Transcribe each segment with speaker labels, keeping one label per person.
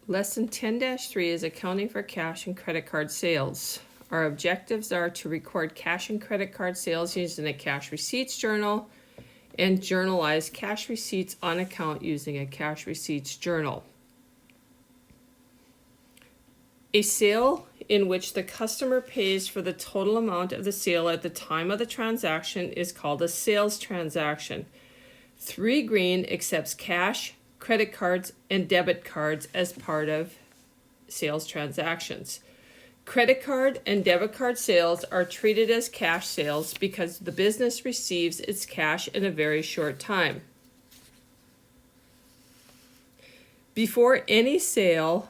Speaker 1: Lesson 10-3 is accounting for cash and credit card sales. Our objectives are to record cash and credit card sales using a cash receipts journal and journalize cash receipts on account using a cash receipts journal. A sale in which the customer pays for the total amount of the sale at the time of the transaction is called a sales transaction. 3 Green accepts cash, credit cards, and debit cards as part of sales transactions. Credit card and debit card sales are treated as cash sales because the business receives its cash in a very short time. Before any sale,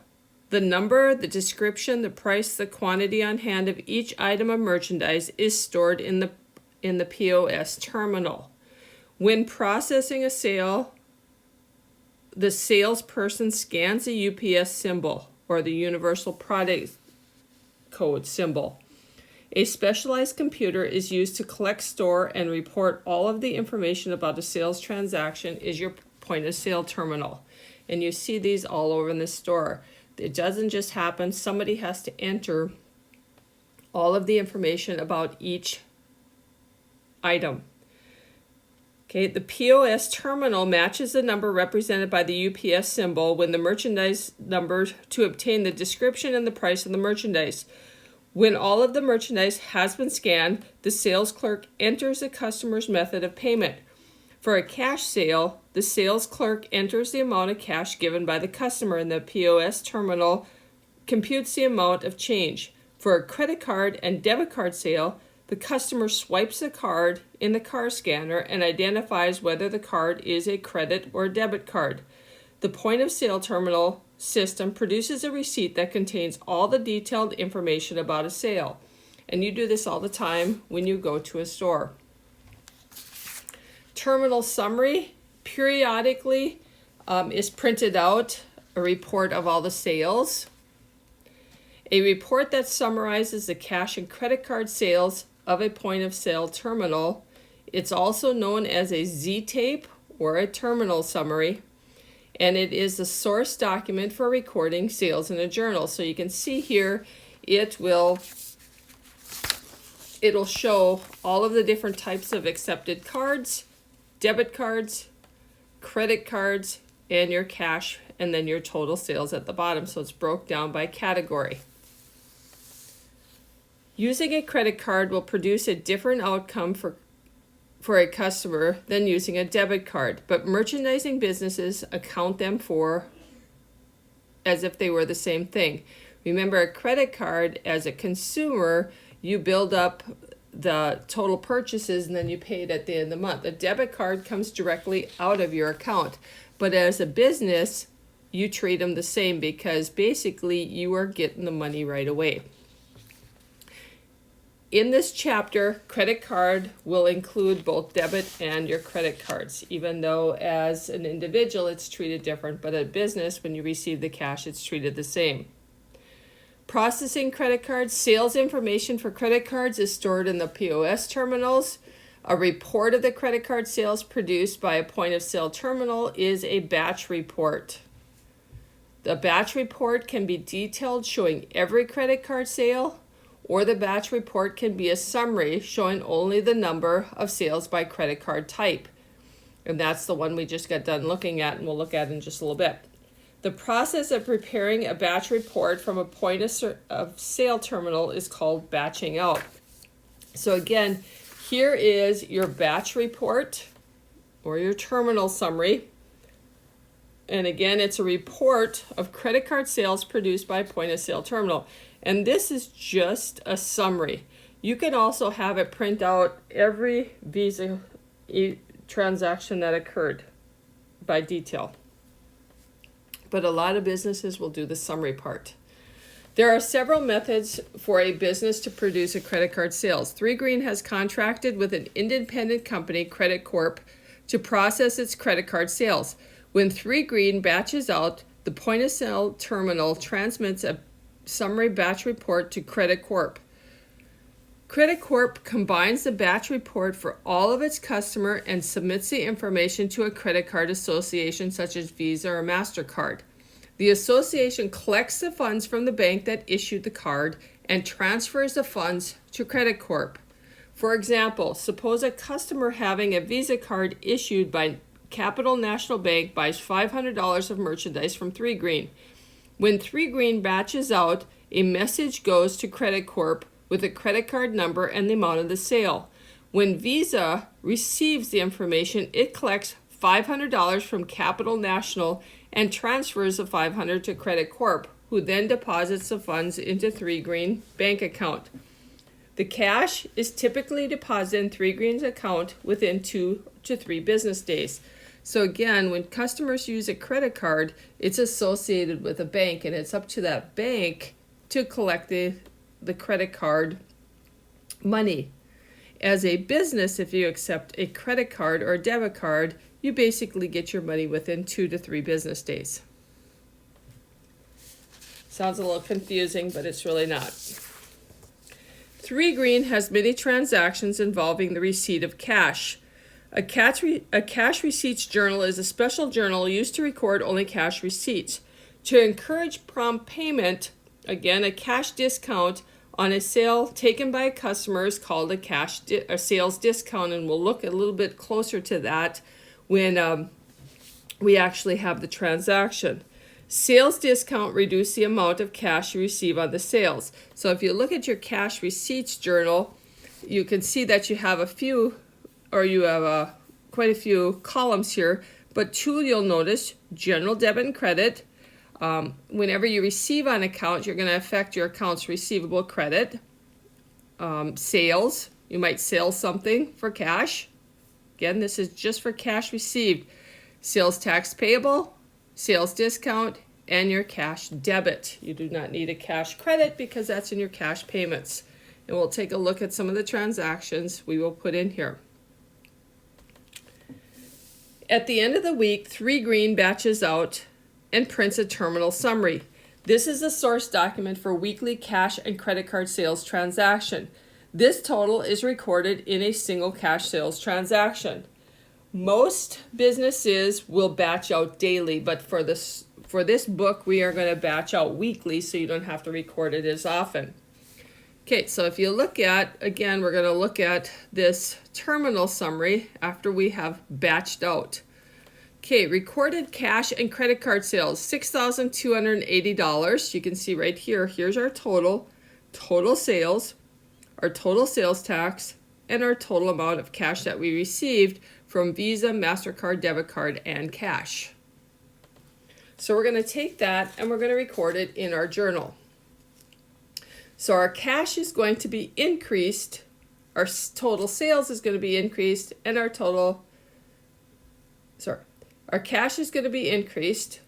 Speaker 1: the number, the description, the price, the quantity on hand of each item of merchandise is stored in the POS terminal. When processing a sale, the salesperson scans a UPS symbol, or the Universal Product Code symbol. A specialized computer is used to collect, store, and report all of the information about a sales transaction is your point of sale terminal. And you see these all over in the store. It doesn't just happen. Somebody has to enter all of the information about each item. Okay, the POS terminal matches the number represented by the UPS symbol when the merchandise number to obtain the description and the price of the merchandise. When all of the merchandise has been scanned, the sales clerk enters the customer's method of payment. For a cash sale, the sales clerk enters the amount of cash given by the customer, and the POS terminal computes the amount of change. For a credit card and debit card sale, the customer swipes the card in the card scanner and identifies whether the card is a credit or debit card. The point of sale terminal system produces a receipt that contains all the detailed information about a sale. And you do this all the time when you go to a store. Terminal summary periodically is printed out, a report of all the sales. A report that summarizes the cash and credit card sales of a point of sale terminal. It's also known as a Z-tape or a terminal summary, and it is the source document for recording sales in a journal. So you can see here it'll show all of the different types of accepted cards, debit cards, credit cards, and your cash, and then your total sales at the bottom. So it's broke down by category. Using a credit card will produce a different outcome for a customer than using a debit card, but merchandising businesses account them for as if they were the same thing. Remember, a credit card, as a consumer, you build up the total purchases and then you pay it at the end of the month. A debit card comes directly out of your account, but as a business, you treat them the same because basically you are getting the money right away. In this chapter, credit card will include both debit and your credit cards, even though as an individual it's treated different, but at business, when you receive the cash, it's treated the same. Processing credit cards, sales information for credit cards is stored in the POS terminals. A report of the credit card sales produced by a point of sale terminal is a batch report. The batch report can be detailed, showing every credit card sale, or the batch report can be a summary showing only the number of sales by credit card type. And that's the one we just got done looking at, and we'll look at in just a little bit. The process of preparing a batch report from a point of sale terminal is called batching out. So again, here is your batch report or your terminal summary. And again, it's a report of credit card sales produced by a point of sale terminal. And this is just a summary. You can also have it print out every Visa transaction that occurred by detail. But a lot of businesses will do the summary part. There are several methods for a business to produce a credit card sales. 3 Green has contracted with an independent company, Credit Corp, to process its credit card sales. When 3 Green batches out, the point of sale terminal transmits a summary batch report to Credit Corp. Credit Corp combines the batch report for all of its customers and submits the information to a credit card association such as Visa or MasterCard. The association collects the funds from the bank that issued the card and transfers the funds to Credit Corp. For example, suppose a customer having a Visa card issued by Capital National Bank buys $500 of merchandise from 3 Green. When 3 Green batches out, a message goes to Credit Corp with a credit card number and the amount of the sale. When Visa receives the information, it collects $500 from Capital National and transfers the $500 to Credit Corp, who then deposits the funds into 3 Green bank account. The cash is typically deposited in 3 Green's account within 2 to 3 business days. So again, when customers use a credit card, it's associated with a bank, and it's up to that bank to collect the credit card money. As a business, if you accept a credit card or a debit card, you basically get your money within 2 to 3 business days. Sounds a little confusing, but it's really not. 3 Green has many transactions involving the receipt of cash. A cash receipts journal is a special journal used to record only cash receipts. To encourage prompt payment, again, a cash discount on a sale taken by a customer is called a sales discount, and we'll look a little bit closer to that when we actually have the transaction. Sales discount reduce the amount of cash you receive on the sales. So if you look at your cash receipts journal, you can see that you have quite a few columns here, but 2 you'll notice: general debit and credit. Whenever you receive on account, you're going to affect your accounts receivable credit. Sales, you might sell something for cash. Again, this is just for cash received. Sales tax payable, sales discount, and your cash debit. You do not need a cash credit because that's in your cash payments. And we'll take a look at some of the transactions we will put in here. At the end of the week, 3 Green batches out and prints a terminal summary. This is a source document for weekly cash and credit card sales transaction. This total is recorded in a single cash sales transaction. Most businesses will batch out daily, but for this book, we are going to batch out weekly, so you don't have to record it as often. Okay, so if you look at, again, we're going to look at this terminal summary after we have batched out. Okay, recorded cash and credit card sales, $6,280. You can see right here, here's our total sales, our total sales tax, and our total amount of cash that we received from Visa, MasterCard, debit card, and cash. So we're going to take that and we're going to record it in our journal. So our cash is going to be increased, our total sales is going to be increased, and our cash is going to be increased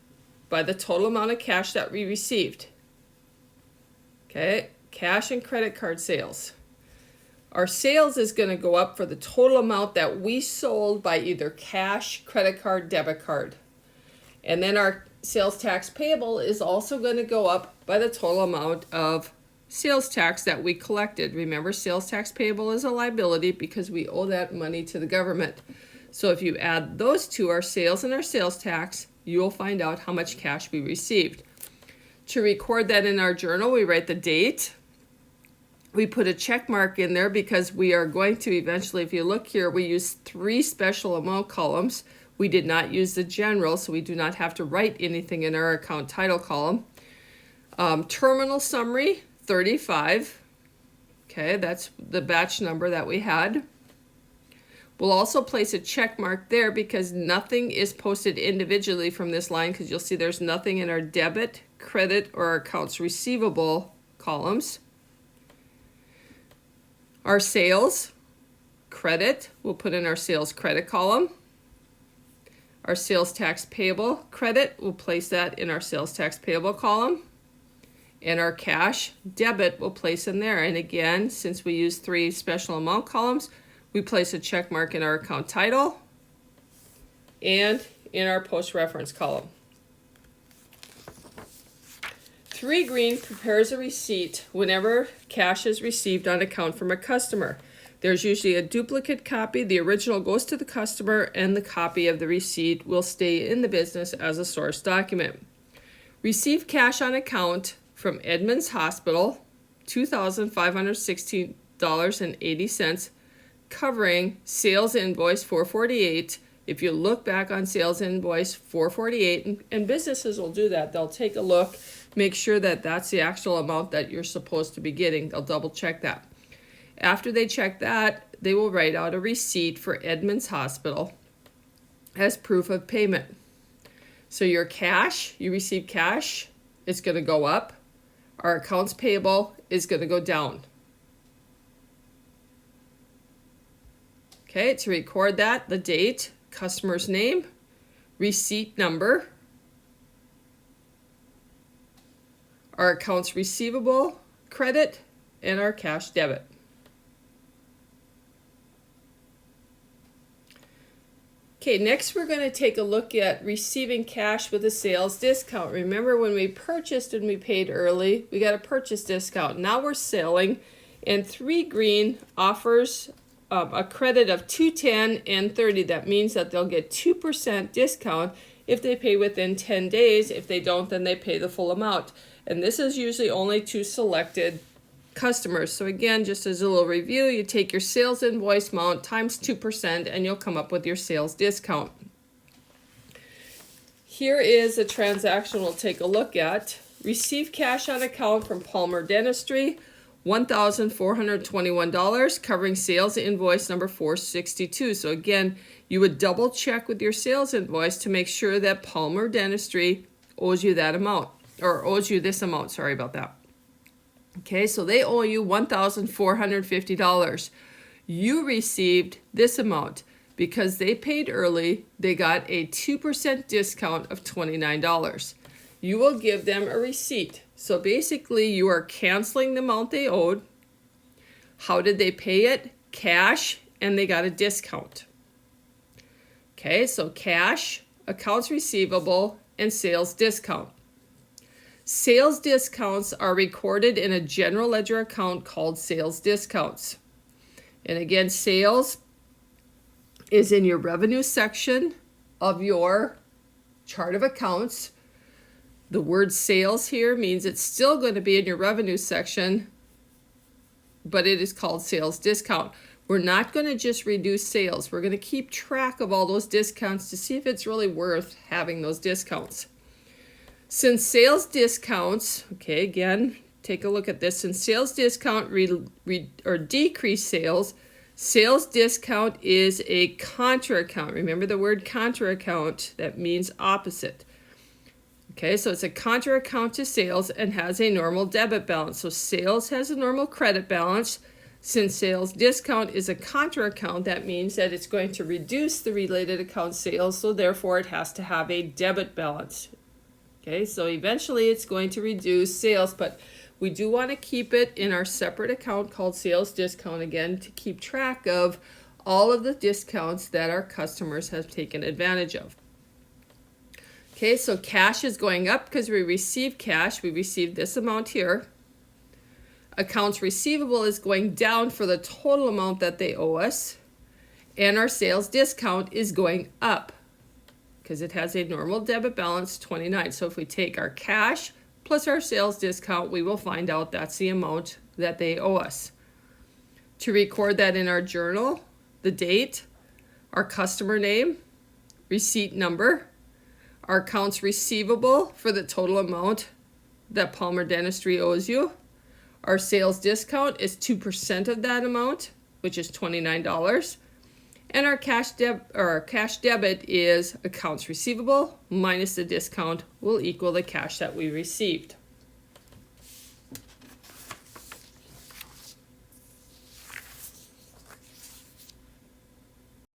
Speaker 1: by the total amount of cash that we received. Okay, cash and credit card sales. Our sales is going to go up for the total amount that we sold by either cash, credit card, debit card. And then our sales tax payable is also going to go up by the total amount of sales tax that we collected. Remember, sales tax payable is a liability because we owe that money to the government. So if you add those two, our sales and our sales tax, you will find out how much cash we received. To record that in our journal, we write the date. We put a check mark in there because we are going to eventually, if you look here, we use 3 special amount columns. We did not use the general, so we do not have to write anything in our account title column. Terminal summary, 35. Okay, that's the batch number that we had. We'll also place a check mark there because nothing is posted individually from this line, because you'll see there's nothing in our debit, credit, or accounts receivable columns. Our sales credit, we'll put in our sales credit column. Our sales tax payable credit, we'll place that in our sales tax payable column. And our cash debit we'll place in there. And again, since we use 3 special amount columns, we place a check mark in our account title and in our post reference column. 3 Green prepares a receipt whenever cash is received on account from a customer. There's usually a duplicate copy. The original goes to the customer, and the copy of the receipt will stay in the business as a source document. Receive cash on account from Edmonds Hospital, $2,516.80, covering sales invoice 448. If you look back on sales invoice 448, and businesses will do that, they'll take a look, make sure that that's the actual amount that you're supposed to be getting. They'll double check that. After they check that, they will write out a receipt for Edmonds Hospital as proof of payment. So your cash, you receive cash, it's going to go up. Our accounts payable is going to go down. Okay, to record that, the date, customer's name, receipt number, our accounts receivable credit, and our cash debit. Okay, next we're going to take a look at receiving cash with a sales discount. Remember when we purchased and we paid early, we got a purchase discount. Now we're selling, and 3 Green offers a credit of $2.10 and $30. That means that they'll get 2% discount if they pay within 10 days. If they don't, then they pay the full amount. And this is usually only to selected customers. So again, just as a little review, you take your sales invoice amount times 2% and you'll come up with your sales discount. Here is a transaction we'll take a look at. Receive cash on account from Palmer Dentistry, $1,421, covering sales invoice number 462. So again, you would double check with your sales invoice to make sure that Palmer Dentistry owes you that amount, or owes you this amount, sorry about that. Okay, so they owe you $1,450. You received this amount because they paid early. They got a 2% discount of $29. You will give them a receipt. So basically, you are canceling the amount they owed. How did they pay it? Cash, and they got a discount. Okay, so cash, accounts receivable, and sales discount. Sales discounts are recorded in a general ledger account called sales discounts. And again, sales is in your revenue section of your chart of accounts. The word sales here means it's still going to be in your revenue section, but it is called sales discount. We're not going to just reduce sales. We're going to keep track of all those discounts to see if it's really worth having those discounts. Since sales discounts, okay, again, take a look at this. Since sales discount decrease sales, sales discount is a contra account. Remember the word contra account, that means opposite. Okay, so it's a contra account to sales and has a normal debit balance. So sales has a normal credit balance. Since sales discount is a contra account, that means that it's going to reduce the related account sales, so therefore it has to have a debit balance. Okay, so eventually it's going to reduce sales, but we do want to keep it in our separate account called sales discount again to keep track of all of the discounts that our customers have taken advantage of. Okay, so cash is going up because we received cash. We received this amount here. Accounts receivable is going down for the total amount that they owe us. And our sales discount is going up because it has a normal debit balance, 29. So if we take our cash plus our sales discount, we will find out that's the amount that they owe us. To record that in our journal, the date, our customer name, receipt number, our accounts receivable for the total amount that Palmer Dentistry owes you. Our sales discount is 2% of that amount, which is $29. And our cash debit is accounts receivable minus the discount will equal the cash that we received.